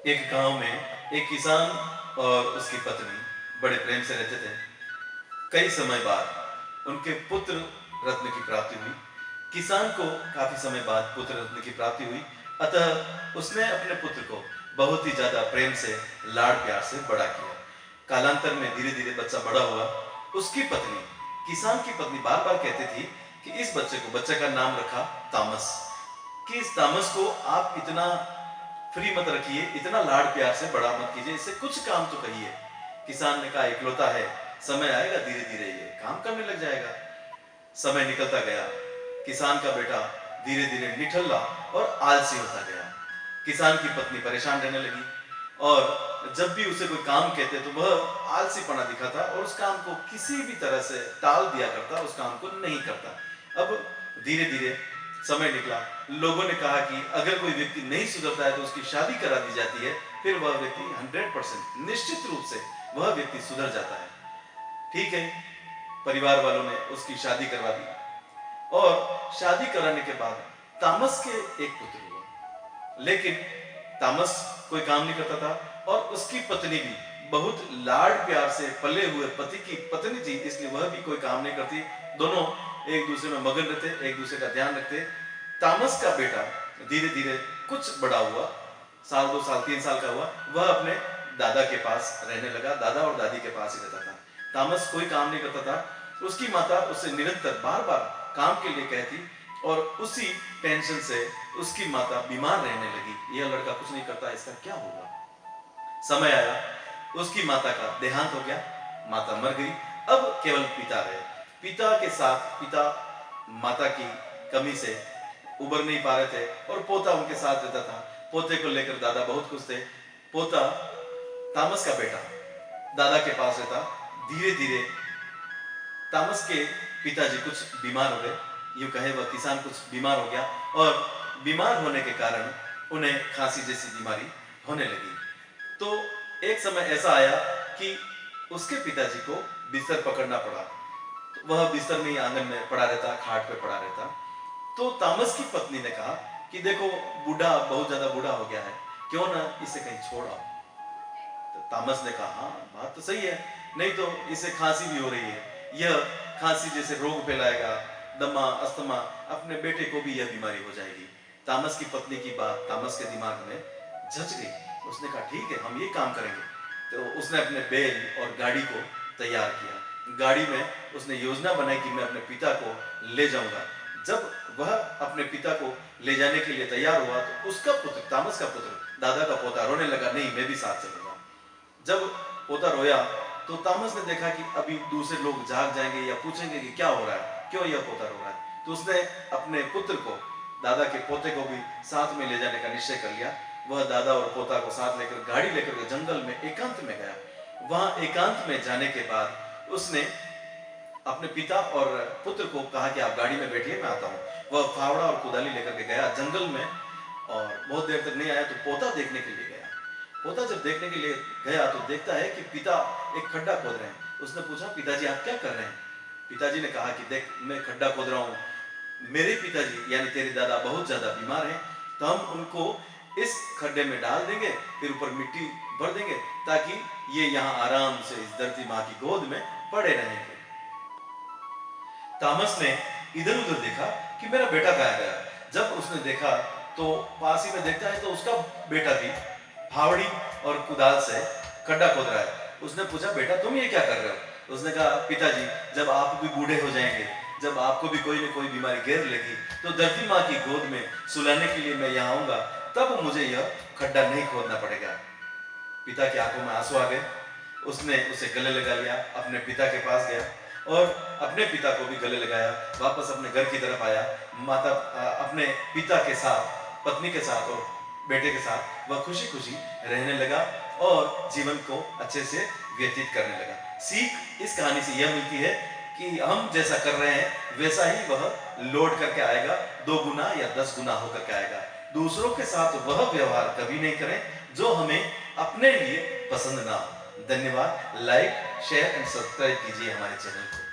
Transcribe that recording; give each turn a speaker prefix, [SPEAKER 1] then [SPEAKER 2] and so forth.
[SPEAKER 1] एक गांव में एक किसान और उसकी पत्नी बड़े प्रेम से रहते थे। कई समय बाद उनके पुत्र रत्न की प्राप्ति हुई। किसान को काफी समय बाद पुत्र रत्न की प्राप्ति हुई, अतः उसने अपने पुत्र को बहुत ही ज्यादा प्रेम से, लाड़ प्यार से बड़ा किया। कालांतर में धीरे धीरे बच्चा बड़ा हुआ। उसकी पत्नी, किसान की पत्नी बार बार कहती थी कि इस बच्चे का नाम रखा तामस, कि इस तामस को आप इतना फ्री मत रखिए, इतना लाड़ प्यार से बड़ा मत कीजिए, इससे कुछ काम तो कहिए। किसान ने कहा इकलौता है, समय आएगा धीरे धीरे ये काम करने लग जाएगा। समय निकलता गया। किसान का बेटा धीरे धीरे निठल्ला और आलसी होता गया। किसान की पत्नी परेशान रहने लगी और जब भी उसे कोई काम कहते तो वह आलसीपना दिखाता और उस काम को किसी भी तरह से टाल दिया करता, उस काम को नहीं करता। अब धीरे धीरे समय निकला। लोगों ने कहा कि अगर कोई व्यक्ति नहीं सुधरता है तो उसकी शादी करा दी जाती है, फिर वह व्यक्ति 100% निश्चित रूप से वह व्यक्ति सुधर जाता है। ठीक है, परिवार वालों ने उसकी शादी करवा दी और शादी कराने के बाद तामस के एक पुत्र हुआ। लेकिन तामस कोई काम नहीं करता था और उसकी पत्नी भी बहुत लाड़ प्यार से पले हुए पति की पत्नी थी, इसलिए वह भी कोई काम नहीं करती। दोनों एक दूसरे में मगन रहते, एक दूसरे का ध्यान रखते। तामस का बेटा धीरे धीरे कुछ बड़ा हुआ, साल 2 साल 3 साल का हुआ, वह अपने दादा के पास रहने लगा, दादा और दादी के पास ही रहता था। तामस कोई काम नहीं करता था। उसकी माता उसे निरंतर बार बार काम के लिए कहती और उसी टेंशन से उसकी माता बीमार रहने लगी। यह लड़का कुछ नहीं करता, इसका क्या होगा। समय आया, उसकी माता का देहांत हो गया, माता मर गई। अब केवल पिता रहे। पिता माता की कमी से उबर नहीं पा रहे थे और पोता उनके साथ रहता था। पोते को लेकर दादा बहुत खुश थे। पोता तामस का बेटा दादा के पास रहता। धीरे धीरे तामस के पिताजी कुछ बीमार हो गए, यूं कहे वह किसान कुछ बीमार हो गया और बीमार होने के कारण उन्हें खांसी जैसी बीमारी होने लगी। तो एक समय ऐसा आया कि उसके पिताजी को बिस्तर पकड़ना पड़ा। तो वह बिस्तर में ही आंगन में पड़ा रहता, खाट पे पड़ा रहता। तो तामस की पत्नी ने कहा कि देखो बूढ़ा बहुत ज्यादा बूढ़ा हो गया है, क्यों ना इसे कहीं छोड़ आओ। तो तामस ने कहा हाँ बात तो सही है, नहीं तो इसे खांसी भी हो रही है, यह खांसी जैसे रोग फैलाएगा, दमा अस्थमा, अपने बेटे को भी यह बीमारी हो जाएगी। तामस की पत्नी की बात तामस के दिमाग में झच गई। उसने कहा ठीक है, हम ये काम करेंगे। तो उसने अपने बैल और गाड़ी को तैयार किया। गाड़ी में उसने योजना बनाई कि मैं अपने पिता को ले जाऊंगा। जब वह अपने पिता को ले जाने के लिए तैयार हुआ तो उसका पुत्र, तामस का पुत्र, दादा का पोता रोने लगा, नहीं मैं भी साथ चलूंगा। जब पोता रोया तो तामस ने देखा कि अभी दूसरे लोग जाग जाएंगे या पूछेंगे कि क्या हो रहा है, क्यों यह पोता रो रहा है। तो उसने अपने पुत्र को, दादा के पोते को भी साथ में ले जाने का निश्चय कर लिया। वह दादा और पोता को साथ लेकर गाड़ी लेकर जंगल में एकांत में गया। वहां एकांत में जाने के बाद उसने अपने पिता और पुत्र को कहा कि आप गाड़ी में बैठिए, मैं आता हूँ। वह फावड़ा और कुदाली लेकर के गया जंगल में और बहुत देर तक नहीं आया तो पोता देखने के लिए गया। पोता जब देखने के लिए गया तो देखता है कि पिता एक खड्डा खोद रहे हैं। उसने पूछा पिताजी आप क्या कर रहे हैं। पिताजी ने कहा कि देख मैं खड्डा खोद रहा हूँ, मेरे पिताजी यानी तेरे दादा बहुत ज्यादा बीमार हैं, तो हम उनको इस खड्डे में डाल देंगे, फिर ऊपर मिट्टी भर देंगे ताकि ये यहाँ आराम से इस धरती माँ की गोद में पड़े रहेंगे। तामस ने इधर उधर देखा कि मेरा बेटा कहाँ गया। जब उसने देखा तो पास ही में देखता है तो उसका बेटा भी फावड़ी और कुदाल से खड्डा खोद रहा है। उसने पूछा बेटा तुम ये क्या कर रहे हो। उसने कहा पिताजी जब आप भी बूढ़े हो जाएंगे, जब आपको भी कोई न कोई बीमारी घेर लेगी तो धरती माँ की गोद में सुलाने के लिए मैं यहाँ आऊंगा, तब मुझे यह खड्डा नहीं खोदना पड़ेगा। पिता की आंखों में आंसू आ गए। उसने उसे गले लगा लिया, अपने पिता के पास गया और अपने पिता को भी गले लगाया। वापस अपने घर की तरफ आया। अपने पिता के साथ, पत्नी के साथ और बेटे के साथ वह खुशी खुशी रहने लगा और जीवन को अच्छे से व्यतीत करने लगा। सीख इस कहानी से यह मिलती है कि हम जैसा कर रहे हैं वैसा ही वह लौट करके आएगा, 2 गुना या 10 गुना होकर के आएगा। दूसरों के साथ वह व्यवहार कभी नहीं करें जो हमें अपने लिए पसंद ना हो। धन्यवाद। लाइक, शेयर एंड सब्सक्राइब कीजिए हमारे चैनल को।